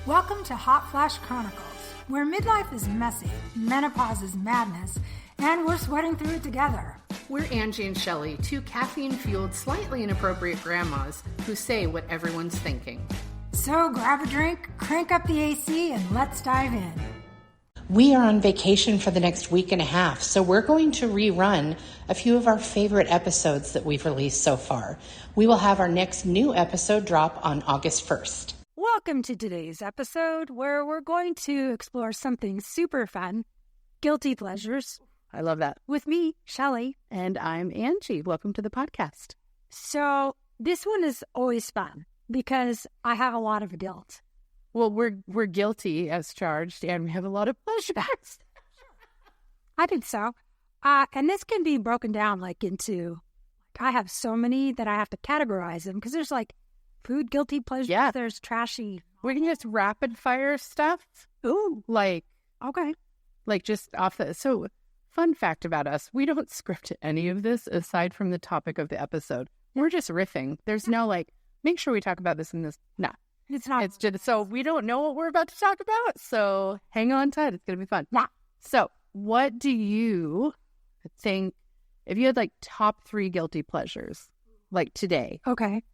Welcome to Hot Flash Chronicles, where midlife is messy, menopause is madness, and we're sweating through it together. We're Angie and Shelly, two caffeine-fueled, slightly inappropriate grandmas who say what everyone's thinking. So grab a drink, crank up the AC, and let's dive in. We are on vacation for the next week and a half, so we're going to rerun a few of our favorite episodes that we've released so far. We will have our next new episode drop on August 1st. Welcome to today's episode, where we're going to explore something super fun, guilty pleasures. I love that. With me, Shelly. And I'm Angie. Welcome to the podcast. So this one is always fun because I have a lot of guilt. Well, we're guilty as charged, and we have a lot of flashbacks. I think so. And this can be broken down into, I have so many that I have to categorize them because there's food guilty pleasures. Yeah. There's trashy. We can just rapid fire stuff. Ooh. Okay. Just off the... So, fun fact about us, we don't script any of this aside from the topic of the episode. We're just riffing. There's no make sure we talk about this and this. Nah. It's not. It's just, so we don't know what we're about to talk about. So hang on tight. It's going to be fun. Yeah. So what do you think, if you had top 3 guilty pleasures, today? Okay.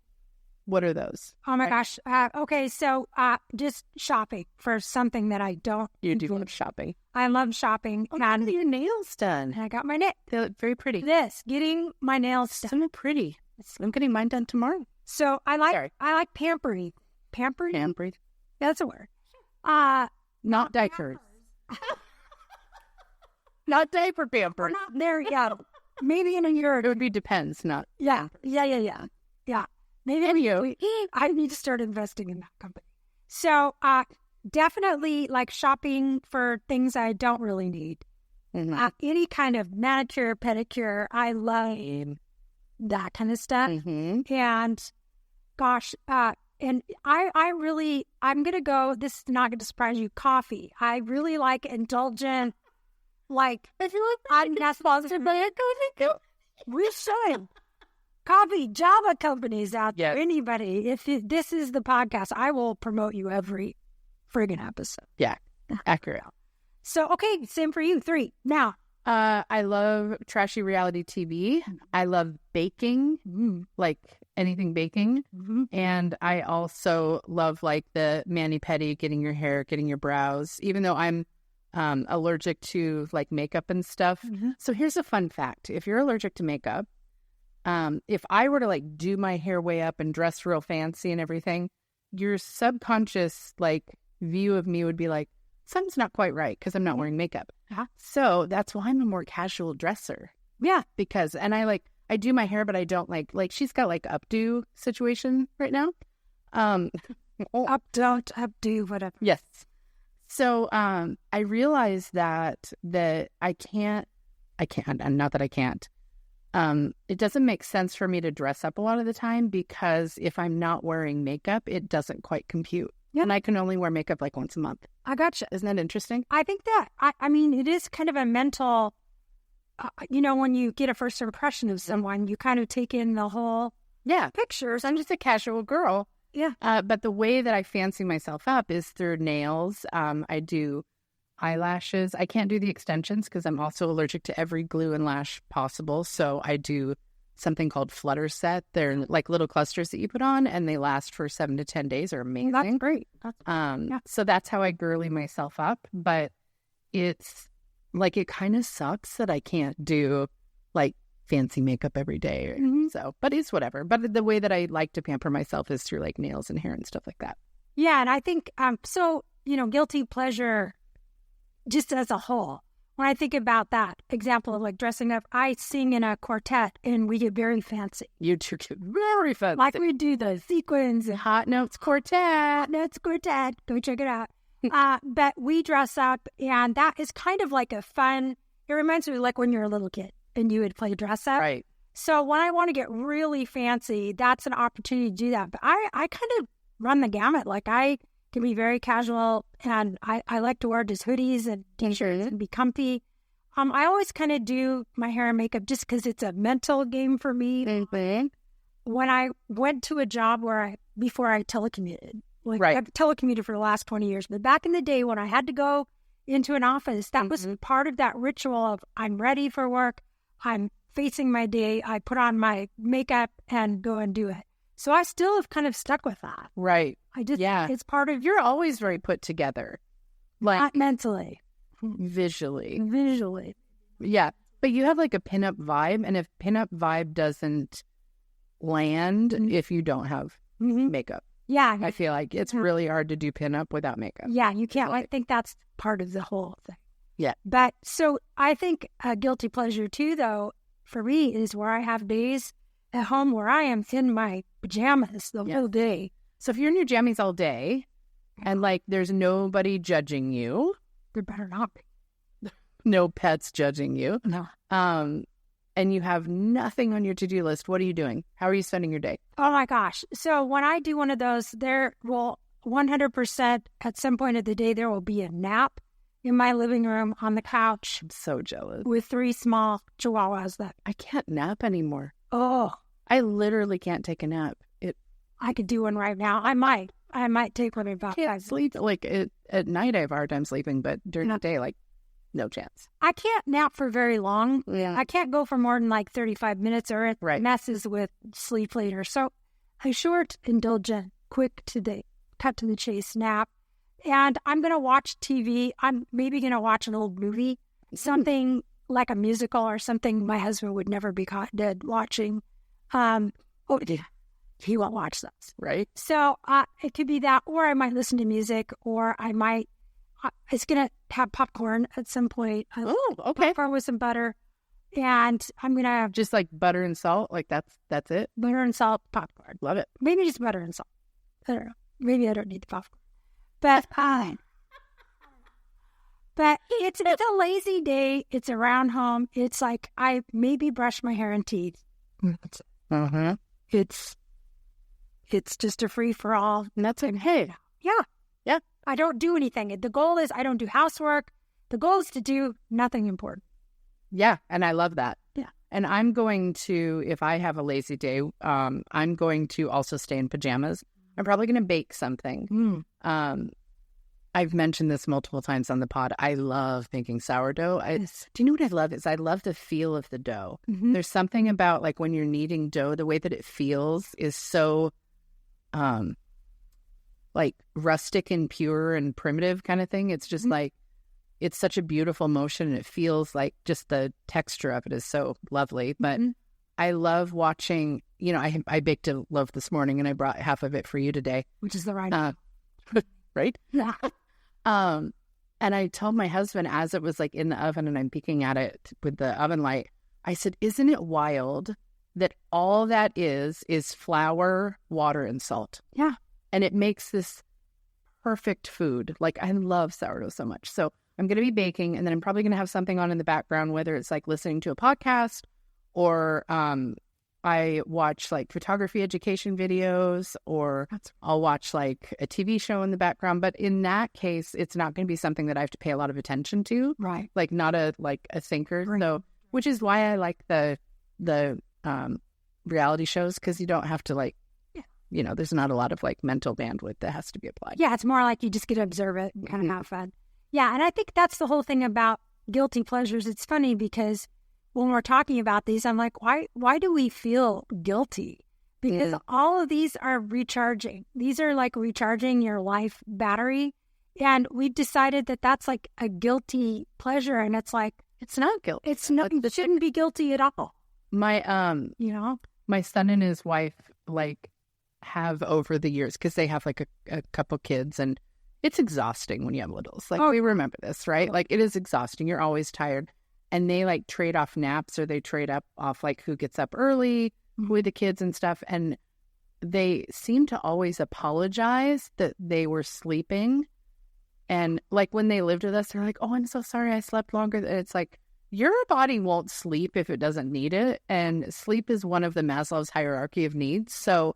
What are those? Oh my gosh. Okay. So just shopping for something that I don't. You do love shopping. I love shopping. Oh, and your nails done. And I got my nails. They look very pretty. Getting my nails done. So pretty. I'm getting mine done tomorrow. So I like pampering. Pampering? Pampering. Yeah, that's a word. Not diapers. Not diaper pampers. We're not there yet. Maybe in a year. It would be depends, not. Yeah. Maybe I need to start investing in that company. So definitely shopping for things I don't really need. Mm-hmm. Any kind of manicure, pedicure. I love that kind of stuff. Mm-hmm. And gosh, and I'm going to go, this is not going to surprise you, coffee. I really like indulgent, I'm not sponsored by a coffee. We should. Coffee, Java companies out there, anybody, if this is the podcast, I will promote you every friggin' episode. Yeah, accurate. So, okay, same for you, 3. Now. I love trashy reality TV. I love baking, anything baking. Mm-hmm. And I also love the mani-pedi, getting your hair, getting your brows, even though I'm allergic to makeup and stuff. Mm-hmm. So here's a fun fact. If you're allergic to makeup, if I were to do my hair way up and dress real fancy and everything, your subconscious view of me would be something's not quite right because I'm not wearing makeup. Uh-huh. So that's why I'm a more casual dresser. Yeah. Because, and I do my hair, but I don't she's got updo situation right now. Updo, whatever. Yes. So I realized that I can't, not that I can't. It doesn't make sense for me to dress up a lot of the time because if I'm not wearing makeup, it doesn't quite compute. Yeah. And I can only wear makeup once a month. I gotcha. Isn't that interesting? I think that, I mean, it is kind of a mental, when you get a first impression of someone, you kind of take in the whole pictures. I'm just a casual girl. Yeah. But the way that I fancy myself up is through nails. I do eyelashes. I can't do the extensions because I'm also allergic to every glue and lash possible. So I do something called flutters set. They're little clusters that you put on, and they last for 7 to 10 days. Are amazing. That's great. So that's how I girly myself up. But it's it kind of sucks that I can't do fancy makeup every day. Mm-hmm. So, but it's whatever. But the way that I like to pamper myself is through nails and hair and stuff like that. Yeah, and I think guilty pleasure, just as a whole. When I think about that example of dressing up, I sing in a quartet and we get very fancy. You two get very fancy. We do the sequins and Hot Notes Quartet. Go check it out. But we dress up, and that is kind of a fun. It reminds me when you're a little kid and you would play dress up. Right. So when I want to get really fancy, that's an opportunity to do that. But I kind of run the gamut. I can be very casual, and I like to wear just hoodies and t-shirts and be comfy. I always kind of do my hair and makeup just because it's a mental game for me. Mm-hmm. When I went to a job before I telecommuted, Like, Right. I've telecommuted for the last 20 years. But back in the day when I had to go into an office, that was part of that ritual of I'm ready for work. I'm facing my day. I put on my makeup and go and do it. So I still have kind of stuck with that. Right. Yeah. It's part of You're always very put together. Like not mentally. Visually. Yeah. But you have like a pinup vibe. And if pinup vibe doesn't land if you don't have makeup. Yeah. I feel like it's really hard to do pinup without makeup. Yeah, you can't. I think that's part of the whole thing. Yeah. But so I think a guilty pleasure too, though, for me is where I have days at home where I am in my pajamas the whole day. So if you're in your jammies all day and like there's nobody judging you. There better not be. No pets judging you. No. And you have nothing on your to-do list. What are you doing? How are you spending your day? Oh my gosh. So when I do one of those, there will 100% at some point of the day, there will be a nap in my living room on the couch. I'm so jealous. With 3 small chihuahuas that I can't nap anymore. Oh. I literally can't take a nap. I could do one right now. I might take one about 5 minutes. Sleep like at night I have a hard time sleeping, but during the day, like no chance. I can't nap for very long. Yeah. I can't go for more than like 35 minutes or it messes with sleep later. So a short, indulgent, quick cut to the chase nap. And I'm going to watch TV. I'm maybe going to watch an old movie, something like a musical or something my husband would never be caught dead watching. He won't watch those. Right. So it could be that, or I might listen to music, or I might, it's going to have popcorn at some point. Oh, okay. Popcorn with some butter. And I'm going to have just like butter and salt. Like that's it. Butter and salt popcorn. Love it. Maybe just butter and salt. I don't know. Maybe I don't need the popcorn. But it's a lazy day. It's around home. It's like I maybe brush my hair and teeth. It's just a free for all. And that's like, hey. Yeah. I don't do anything. The goal is I don't do housework. The goal is to do nothing important. Yeah. And I love that. Yeah. And I'm going to, if I have a lazy day, I'm going to also stay in pajamas. I'm probably going to bake something. I've mentioned this multiple times on the pod. I love making sourdough. Do you know what I love? I love the feel of the dough. There's something about like when you're kneading dough, the way that it feels is so like rustic and pure and primitive kind of thing. It's just like, it's such a beautiful motion and it feels like just the texture of it is so lovely. But I love watching, I baked a loaf this morning and I brought half of it for you today. Which is the right right? Yeah. And I told my husband as it was like in the oven and I'm peeking at it with the oven light, I said, isn't it wild that all that is flour, water, and salt? Yeah. And it makes this perfect food. Like I love sourdough so much. So I'm going to be baking and then I'm probably going to have something on in the background, whether it's like listening to a podcast or I watch like photography education videos or I'll watch like a TV show in the background. But in that case, it's not going to be something that I have to pay a lot of attention to. Right. Like not a thinker. Right. So, which is why I like the reality shows because you don't have to like, there's not a lot of like mental bandwidth that has to be applied. Yeah. It's more like you just get to observe it and kind of have fun. Yeah. And I think that's the whole thing about guilty pleasures. It's funny because when we're talking about these, I'm like, why do we feel guilty? Because all of these are recharging. These are like recharging your life battery. And we've decided that that's like a guilty pleasure. And it's like, it's not guilty. It's not, it shouldn't be guilty at all. My son and his wife like have over the years, because they have like a couple kids and it's exhausting when you have littles. Like we remember this, right? Like it is exhausting. You're always tired. And they like trade off naps or they trade off like who gets up early with the kids and stuff. And they seem to always apologize that they were sleeping. And like when they lived with us, they're like, oh, I'm so sorry I slept longer. It's like, your body won't sleep if it doesn't need it. And sleep is one of the Maslow's hierarchy of needs. So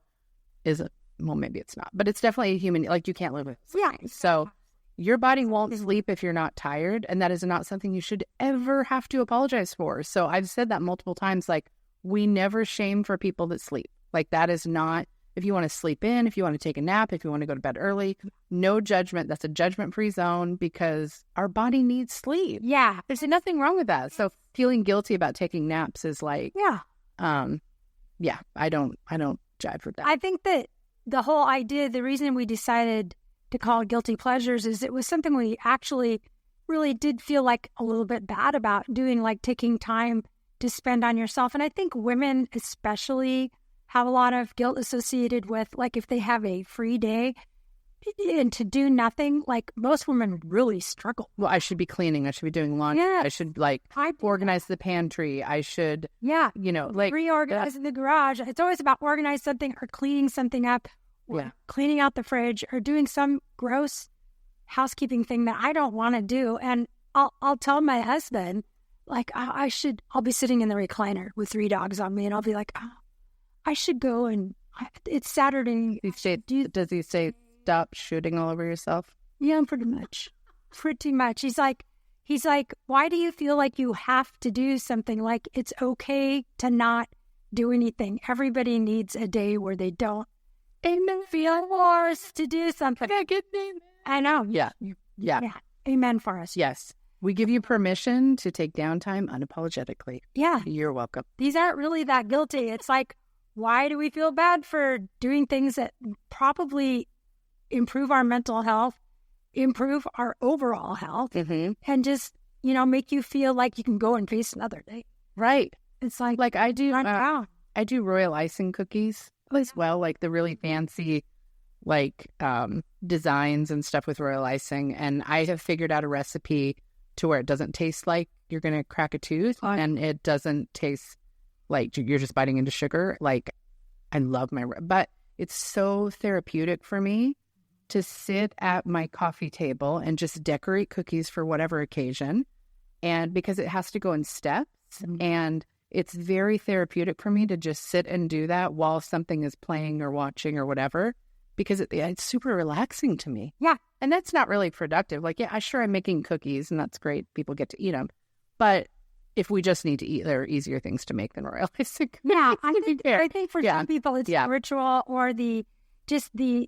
maybe it's not, but it's definitely a human, like you can't live with it. Yeah. So your body won't sleep if you're not tired. And that is not something you should ever have to apologize for. So I've said that multiple times, like we never shame for people that sleep. Like that is not, if you want to sleep in, if you want to take a nap, if you want to go to bed early, no judgment. That's a judgment-free zone because our body needs sleep. Yeah. There's nothing wrong with that. So feeling guilty about taking naps is like, Yeah. I don't jive with that. I think that the whole idea, the reason we decided to call it guilty pleasures is it was something we actually really did feel like a little bit bad about doing, like taking time to spend on yourself. And I think women especially have a lot of guilt associated with, like, if they have a free day and to do nothing, like most women really struggle. Well, I should be cleaning. I should be doing laundry. Yeah. I should organize the pantry. I should, reorganize the garage. It's always about organizing something or cleaning something up, or cleaning out the fridge or doing some gross housekeeping thing that I don't want to do. And I'll tell my husband, like, I'll be sitting in the recliner with 3 dogs on me and I'll be like, I should go and it's Saturday. Does he say, stop shooting all over yourself? Yeah, pretty much. He's like, why do you feel like you have to do something? Like, it's okay to not do anything. Everybody needs a day where they don't feel forced to do something. I know. Yeah. Amen for us. Yes. We give you permission to take downtime unapologetically. Yeah. You're welcome. These aren't really that guilty. It's like, why do we feel bad for doing things that probably improve our mental health, improve our overall health, and just, make you feel like you can go and face another day. Right. It's like I do royal icing cookies as well, like the really fancy, designs and stuff with royal icing. And I have figured out a recipe to where it doesn't taste like you're going to crack a tooth, and it doesn't taste like you're just biting into sugar. Like, I love but it's so therapeutic for me to sit at my coffee table and just decorate cookies for whatever occasion. And because it has to go in steps, and it's very therapeutic for me to just sit and do that while something is playing or watching or whatever, because it's super relaxing to me. Yeah. And that's not really productive. Like, I'm making cookies and that's great. People get to eat them. But if we just need to eat, there are easier things to make than royal icing. Yeah. I think for some people it's the ritual or the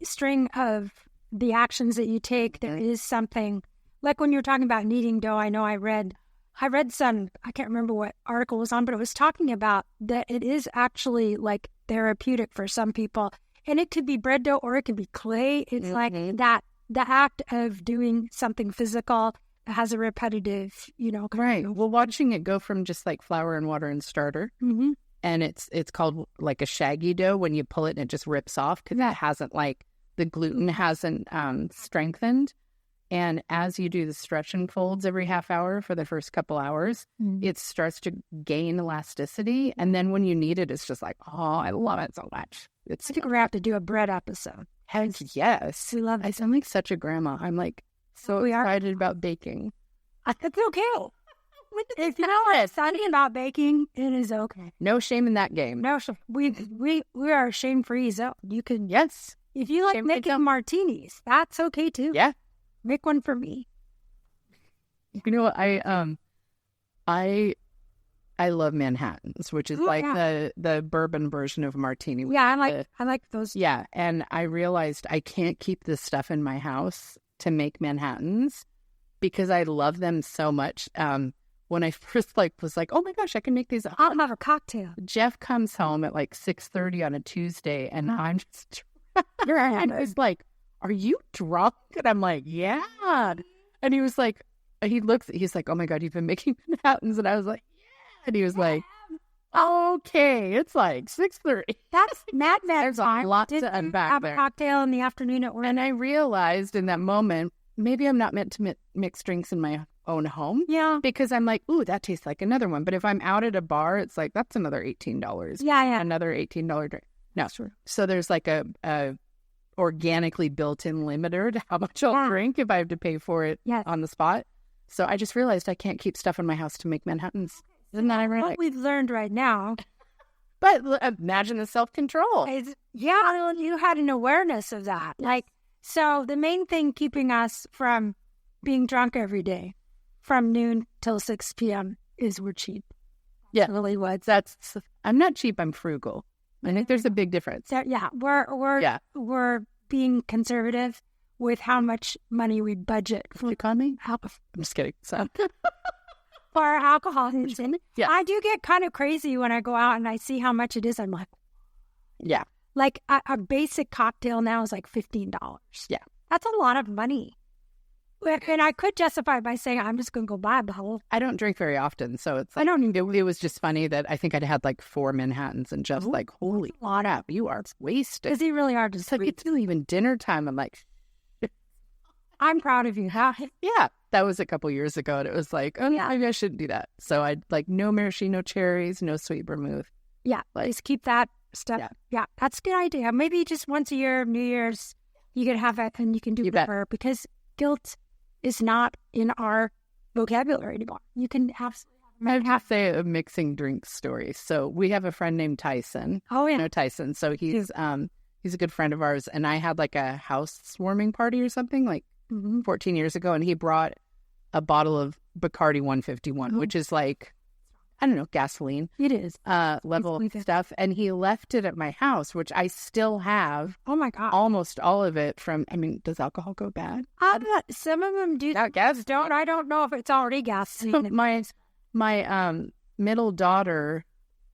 string of the actions that you take. There is something, like when you're talking about kneading dough, I know I read some, I can't remember what article it was on, but it was talking about that it is actually like therapeutic for some people. And it could be bread dough or it could be clay. It's like that, the act of doing something physical that has a repetitive, Right. Well, watching it go from just like flour and water and starter, and it's called like a shaggy dough when you pull it and it just rips off because it hasn't, like, the gluten hasn't strengthened. And as you do the stretch and folds every half hour for the first couple hours, it starts to gain elasticity. And then when you knead it, it's just like, oh, I love it so much. I think we're going to have to do a bread episode. Heck yes. We love it. I sound like such a grandma. I'm like so excited about baking. That's okay. If you know what excited about baking, it is okay. No shame in that game. No shame. We are a shame-free zone. You can, yes. If you like making martinis, that's okay too. Yeah. Make one for me. You know what? I love Manhattans, which is the bourbon version of martini. Yeah, I like those. Yeah, and I realized I can't keep this stuff in my house to make Manhattans because I love them so much. When I first was like, oh my gosh, I can make these. I'll have a cocktail. Jeff comes home at 6:30 on a Tuesday, and I'm just and I was like, are you drunk? And I'm like, yeah. And he was like, he's like, oh my God, you've been making Manhattans. And I was like, yeah. And he was like, okay, it's 6:30. That's mad. There's a lot to unpack there. Have a cocktail in the afternoon at work. And I realized in that moment, maybe I'm not meant to mix drinks in my own home. Yeah. Because I'm like, ooh, that tastes like another one. But if I'm out at a bar, it's like, that's another $18. Yeah. Another $18 drink. No. Sure. So there's a organically built-in limiter to how much I'll drink if I have to pay for it on the spot. So I just realized I can't keep stuff in my house to make Manhattans. Isn't that ironic? What we've learned right now. But imagine the self-control. You had an awareness of that. So the main thing keeping us from being drunk every day from noon till 6 p.m. is we're cheap. Yeah. Really what? I'm not cheap, I'm frugal. I think there's a big difference. So, we're being conservative with how much money we budget for economy. I'm just kidding. So. For our alcohol consumption. Yeah. I do get kind of crazy when I go out and I see how much it is. I'm like, yeah. Like a basic cocktail now is like $15. Yeah. That's a lot of money. And I could justify by saying I'm just going to go buy a bottle. I don't drink very often, so it's like, it was just funny that I think I'd had like 4 Manhattans and just like, holy crap, you are wasted. Because you really are just it's like, it's not even dinner time. I'm like, I'm proud of you. Huh? Yeah, that was a couple years ago, and it was like, oh, maybe I shouldn't do that. So I'd like no maraschino cherries, no sweet vermouth. Yeah, just keep that stuff. Yeah, that's a good idea. Maybe just once a year, New Year's, you can have it and you can do her because guilt is not in our vocabulary anymore. You can I have to say a mixing drinks story. So we have a friend named Tyson. Oh, yeah. You know Tyson. So he's a good friend of ours. And I had like a housewarming party or something like 14 years ago. And he brought a bottle of Bacardi 151, which is like, I don't know, gasoline. It is. Level stuff. And he left it at my house, which I still have. Oh, my God. Almost all of it from, I mean, does alcohol go bad? Some of them do. Not gas. I don't know if it's already gasoline. My middle daughter,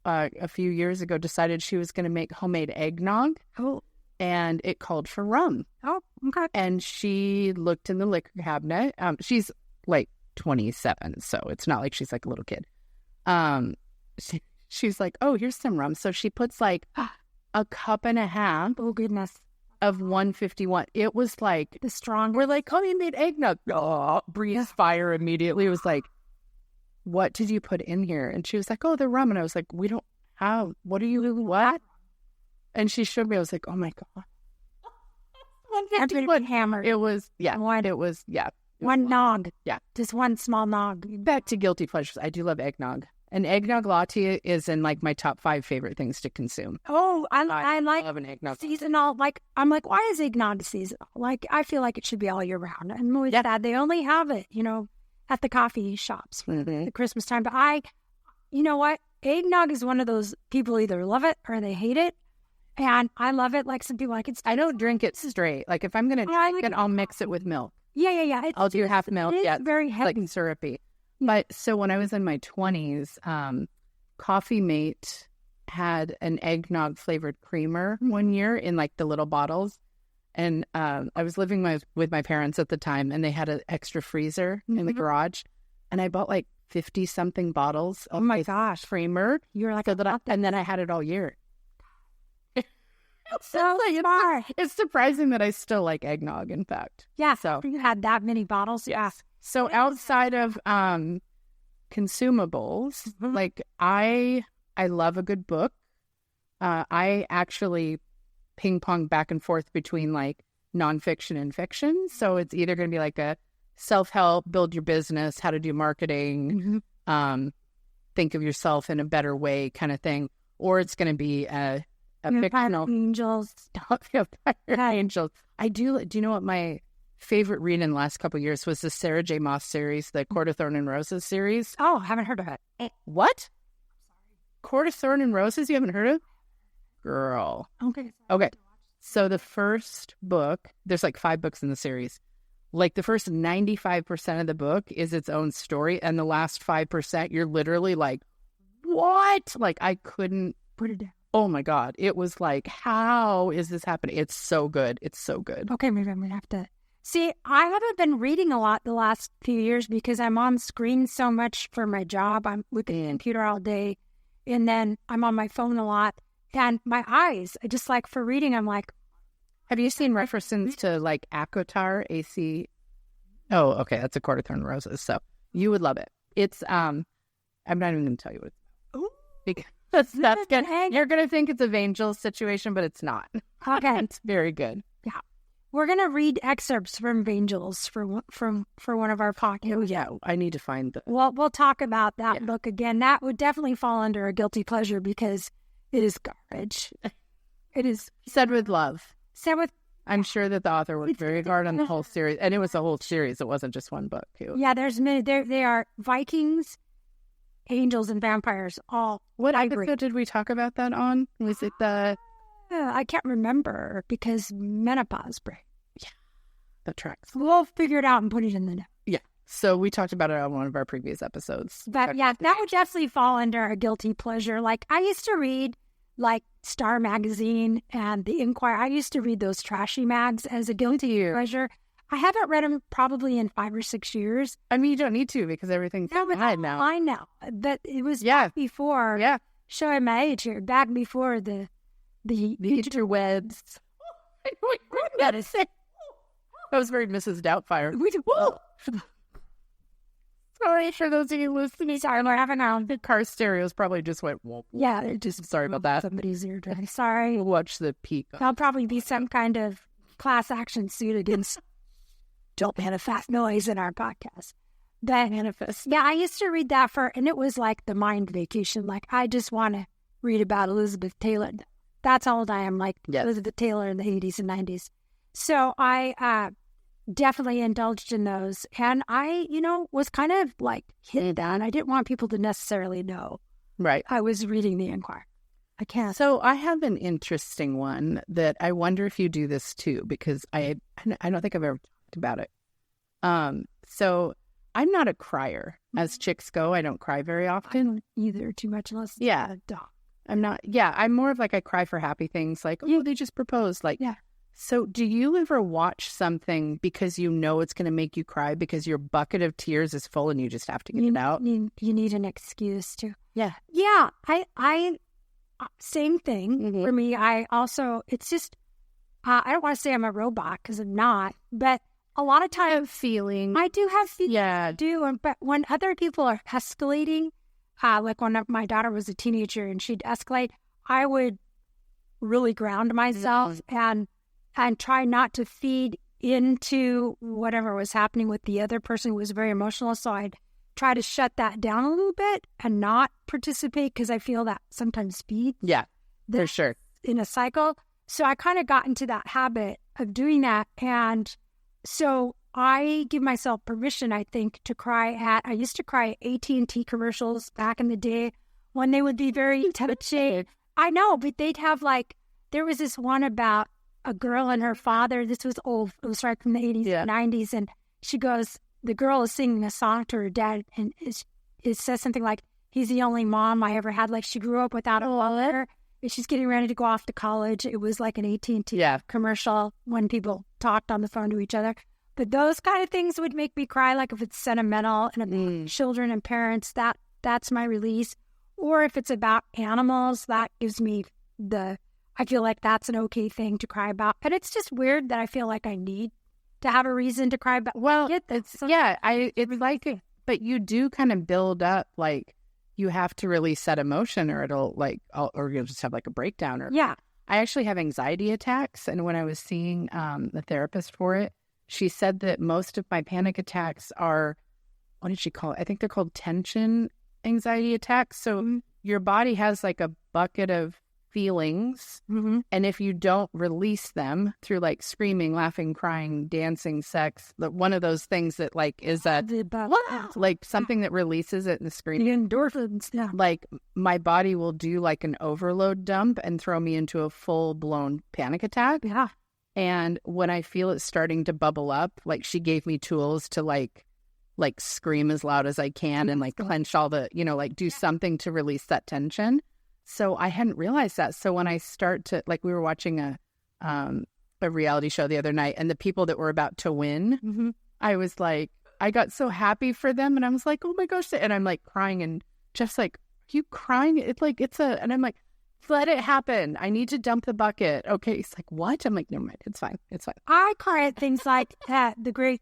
a few years ago, decided she was going to make homemade eggnog. Oh. And it called for rum. Oh, okay. And she looked in the liquor cabinet. She's like 27, so it's not like she's like a little kid. She's like, oh, here's some rum. So she puts like a cup and a half. Oh, goodness. Of 151. It was like the strong. We're like, oh, you made eggnog. Oh, breathe fire immediately. It was like, what did you put in here? And she was like, oh, the rum. And I was like, we don't have. What are you? What? And she showed me. I was like, oh my God. 151 hammer. It was One nog. Yeah. Just one small nog. Back to guilty pleasures. I do love eggnog. An eggnog latte is in like my top 5 favorite things to consume. Oh, I like love an eggnog seasonal. Like, I'm like, why is eggnog seasonal? Like, I feel like it should be all year round. And with that, they only have it, at the coffee shops for the Christmas time. But you know what? Eggnog is one of those people either love it or they hate it. And I love it. Like some people like it. I don't drink it straight. Like if I'm going to drink it, I'll mix it with milk. Yeah. I'll do half milk. It's very heavy. Like syrupy. But so when I was in my 20s, Coffee Mate had an eggnog flavored creamer one year in like the little bottles. And I was living with my parents at the time, and they had an extra freezer in the garage. And I bought like 50 something bottles of creamer. You're like, and then I had it all year. So smart. It's surprising that I still like eggnog, in fact. Yeah. So you had that many bottles. Yeah. So outside of consumables, like I love a good book. I actually ping pong back and forth between like nonfiction and fiction. So it's either going to be like a self-help, build your business, how to do marketing, think of yourself in a better way kind of thing, or it's going to be a fictional angels. Angels. Do you know what my favorite read in the last couple of years was? The Sarah J. Maas series, the Court of Thorn and Roses series. Oh, haven't heard of it. What? Court of Thorn and Roses? You haven't heard of? Girl. Okay. So the first book, there's like 5 books in the series. Like the first 95% of the book is its own story, and the last 5%, you're literally like, what? Like I couldn't put it down. Oh my God. It was like, how is this happening? It's so good. It's so good. Okay, maybe I'm going to have to. See, I haven't been reading a lot the last few years because I'm on screen so much for my job. I'm with the computer all day, and then I'm on my phone a lot. And my eyes, just like for reading, I'm like. Have you seen references to like Acotar, AC? Oh, okay. That's a Court of Thorn and Roses. So you would love it. It's, I'm not even going to tell you what it's about. Because that's good. You're going to think it's a Angel situation, but it's not. Okay. It's very good. Yeah. We're going to read excerpts from Angels for one of our podcasts. Oh, yeah. I need to find the. Well, we'll talk about that book again. That would definitely fall under a guilty pleasure because it is garbage. It is. Said with love. I'm sure that the author worked very hard on the whole series. And it was a whole series. It wasn't just one book. Yeah, there's many. They are Vikings, angels, and vampires all What I agree. episode did we talk about that on? Was it the... I can't remember because menopause break. The tracks. We'll figure it out and put it in the note. Yeah. So we talked about it on one of our previous episodes. But yeah, that would definitely fall under a guilty pleasure. Like I used to read like Star Magazine and The Inquirer. I used to read those trashy mags as a guilty pleasure. I haven't read them probably in 5 or 6 years. I mean, you don't need to because everything's fine now. I know. But it was back before, showing my age here, back before the interwebs. That was very Mrs. Doubtfire. Sorry for those of you listening. Sorry, we're having the car stereos probably just went. Whoop. Yeah, it just sorry about that. Somebody's eardrum. Sorry. We'll watch the peak. There'll probably be some kind of class action suit against don't manifest noise in our podcast. That manifest. Yeah, I used to read that and it was like the mind vacation. Like I just want to read about Elizabeth Taylor. That's how old I am. Like Elizabeth Taylor in the 80s and 90s. So I definitely indulged in those. And I, was kind of like hidden down. I didn't want people to necessarily know. Right. I was reading the Inquirer. I can't. So I have an interesting one that I wonder if you do this too, because I don't think I've ever talked about it. So I'm not a crier. As chicks go, I don't cry very often. I don't either, too much unless a dog. I'm not. Yeah, I'm more of like I cry for happy things like, they just proposed. Like, So do you ever watch something because you know it's going to make you cry because your bucket of tears is full and you just have to get it out? You need an excuse to. Yeah. Yeah. I same thing for me. I also, it's just, I don't want to say I'm a robot because I'm not, but a lot of times I do have feelings. Yeah. I do. But when other people are escalating, like when my daughter was a teenager and she'd escalate, I would really ground myself and try not to feed into whatever was happening with the other person who was very emotional. So I'd try to shut that down a little bit and not participate because I feel that sometimes feeds. Yeah, for sure. In a cycle. So I kind of got into that habit of doing that. And so I give myself permission, I think, to cry I used to cry at AT&T commercials back in the day when they would be very touching. I know, but they'd have there was this one about a girl and her father. This was old. It was right from the 80s and 90s. And she goes, the girl is singing a song to her dad. And it says something like, he's the only mom I ever had. Like she grew up without a father. And she's getting ready to go off to college. It was like an AT&T commercial when people talked on the phone to each other. But those kind of things would make me cry. Like if it's sentimental and about children and parents, that's my release. Or if it's about animals, that gives me I feel like that's an okay thing to cry about. And it's just weird that I feel like I need to have a reason to cry about. Well, it's like, but you do kind of build up, like you have to release that emotion or it'll or you'll just have like a breakdown. I actually have anxiety attacks. And when I was seeing the therapist for it, she said that most of my panic attacks are, what did she call it? I think they're called tension anxiety attacks. So your body has like a bucket of feelings, and if you don't release them through like screaming, laughing, crying, dancing, sex, one of those things that like is like something that releases it in the screen, the endorphins, like my body will do like an overload dump and throw me into a full-blown panic attack. And when I feel it starting to bubble up, like she gave me tools to like scream as loud as I can and like clench all the, like do something to release that tension. So I hadn't realized that. So when I start to, like, we were watching a reality show the other night, and the people that were about to win, I was like, I got so happy for them, and I was like, oh my gosh, and I'm like crying, and Jeff's like, are you crying? It's like, and I'm like, let it happen. I need to dump the bucket. Okay. He's like, what? I'm like, never mind. It's fine. It's fine. I cry at things like the Great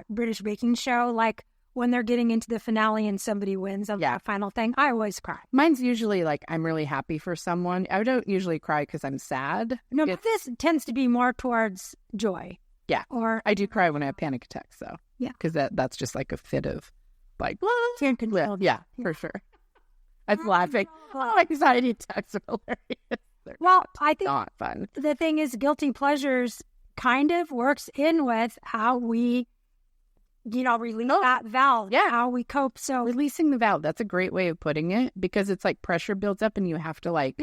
British Baking Show, like, when they're getting into the finale and somebody wins on that final thing, I always cry. Mine's usually like I'm really happy for someone. I don't usually cry because I'm sad. No, but this tends to be more towards joy. Yeah. Or I do cry when I have panic attacks, though. Yeah. Because that's just like a fit of like, can't control. Yeah, for sure. I'm laughing. Anxiety attacks are hilarious. Well, I think not fun. The thing is, guilty pleasures kind of works in with how we release that valve. Yeah. How we cope. So Releasing the valve. That's a great way of putting it, because it's like pressure builds up and you have to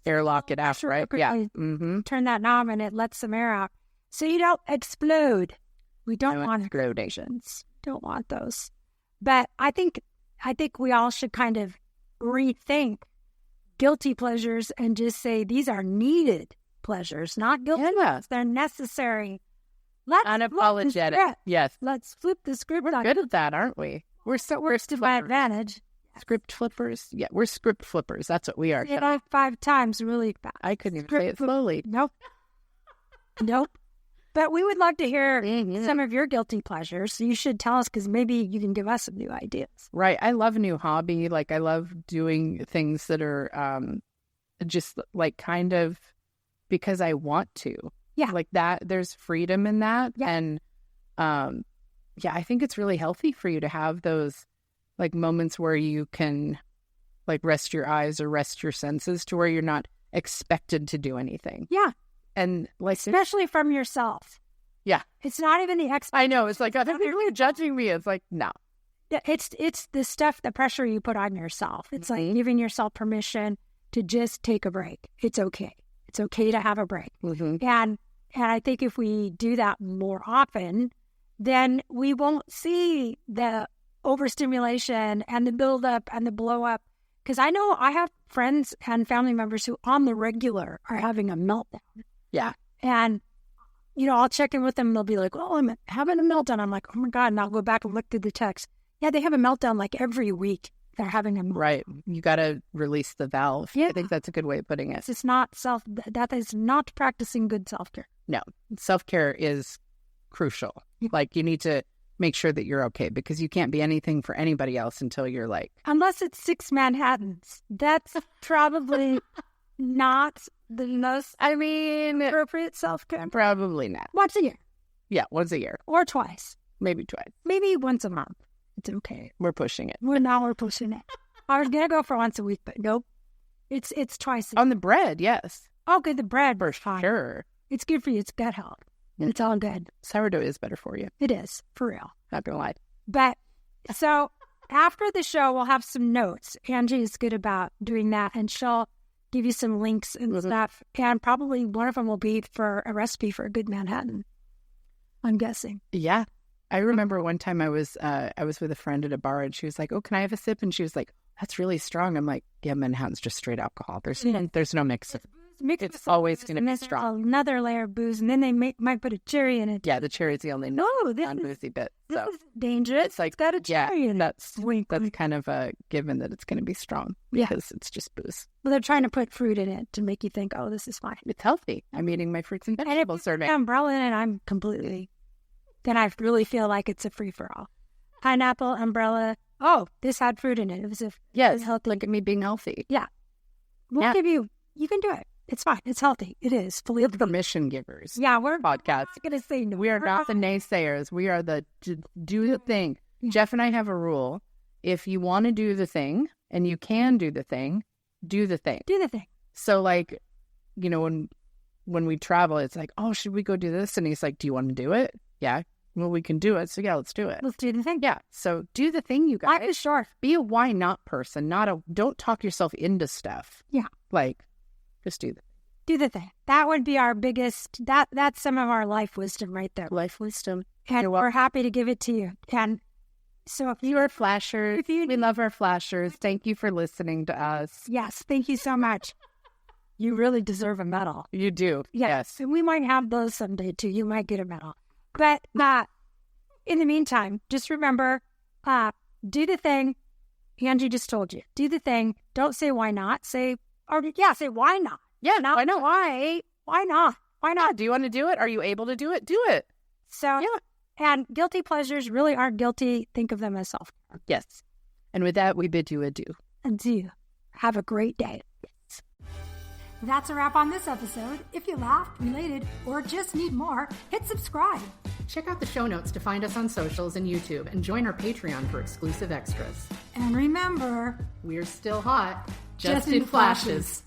airlock it out, right? Yeah. Mm-hmm. Turn that knob and it lets some air out. So you don't explode. We don't want explosions. Don't want those. But I think we all should kind of rethink guilty pleasures and just say these are needed pleasures, not guilty. Yeah. They're necessary. Unapologetic. Yes. Let's flip the script. We're good at that, aren't we? We're to my advantage. Script flippers. Yeah, we're script flippers. That's what we are. Say it 5 times really fast. I couldn't even say it slowly. Nope. But we would love to hear some of your guilty pleasures. So you should tell us, because maybe you can give us some new ideas. Right. I love a new hobby. Like, I love doing things that are just like kind of because I want to. Yeah. Like that. There's freedom in that. Yeah. And I think it's really healthy for you to have those like moments where you can like rest your eyes or rest your senses to where you're not expected to do anything. Yeah. And like, especially from yourself. Yeah. It's not even the I know. It's like, I think you're judging me. It's like, no. It's the stuff, the pressure you put on yourself. It's like giving yourself permission to just take a break. It's okay. It's okay to have a break. Mm-hmm. And I think if we do that more often, then we won't see the overstimulation and the buildup and the blow up. Because I know I have friends and family members who on the regular are having a meltdown. Yeah. And, I'll check in with them and they'll be like, oh, I'm having a meltdown. I'm like, oh my God. And I'll go back and look through the text. Yeah, they have a meltdown like every week. They're having a meltdown. Right. You got to release the valve. Yeah. I think that's a good way of putting it. It's not that is not practicing good self-care. No. Self-care is crucial. Like, you need to make sure that you're okay, because you can't be anything for anybody else until you're like... Unless it's 6 Manhattans. That's probably not the most appropriate self-care. Probably not. Once a year. Yeah, once a year. Or twice. Maybe twice. Maybe once a month. It's okay. We're pushing it. We're pushing it. I was going to go for once a week, but nope. It's twice a on the bread, yes. Oh, good. The bread. For sure. It's good for you. It's gut health. It's all good. Sourdough is better for you. It is, for real. Not gonna lie. But, so, after the show, we'll have some notes. Angie is good about doing that, and she'll give you some links and stuff. And probably one of them will be for a recipe for a good Manhattan, I'm guessing. Yeah. I remember one time I was with a friend at a bar, and she was like, oh, can I have a sip? And she was like, that's really strong. I'm like, yeah, Manhattan's just straight alcohol. There's no mix. It's always going to be strong. Another layer of booze, and then they might put a cherry in it. Yeah, the cherry's the only non-boozy bit. So this is dangerous. It's like, it's got a cherry in it. That's kind of a given that it's going to be strong because it's just booze. Well, they're trying to put fruit in it to make you think, oh, this is fine. It's healthy. I'm eating my fruits and vegetables serving. And if umbrella in it, I'm completely... Then I really feel like it's a free-for-all. Pineapple, umbrella. Oh, this had fruit in it. It was healthy. Look at me being healthy. Yeah. We'll give you can do it. It's fine. It's healthy. It is. Fully permission givers. Yeah, we're podcast. not going to say no. We are not the naysayers. We are the do the thing. Jeff and I have a rule. If you want to do the thing and you can do the thing, do the thing. Do the thing. So like, when we travel, it's like, oh, should we go do this? And he's like, do you want to do it? Yeah. Well, we can do it. So yeah, let's do it. Let's do the thing. Yeah. So do the thing, you guys. I'm sure. Be a why not person, don't talk yourself into stuff. Yeah. Like, just do the thing. Do the thing. That would be our biggest, that's some of our life wisdom right there. Life wisdom. And we're happy to give it to you. And so if you are flashers, we love our flashers. Thank you for listening to us. Yes. Thank you so much. You really deserve a medal. You do. Yes. And we might have those someday too. You might get a medal. But in the meantime, just remember, do the thing. Angie just told you. Do the thing. Don't say why not. Say why not. Yeah, why not? Why not? Why not? Do you want to do it? Are you able to do it? Do it. So, and guilty pleasures really aren't guilty. Think of them as self-care. Yes. And with that, we bid you adieu. Adieu. Have a great day. Yes. That's a wrap on this episode. If you laughed, related, or just need more, hit subscribe. Check out the show notes to find us on socials and YouTube, and join our Patreon for exclusive extras. And remember, we're still hot, just in flashes.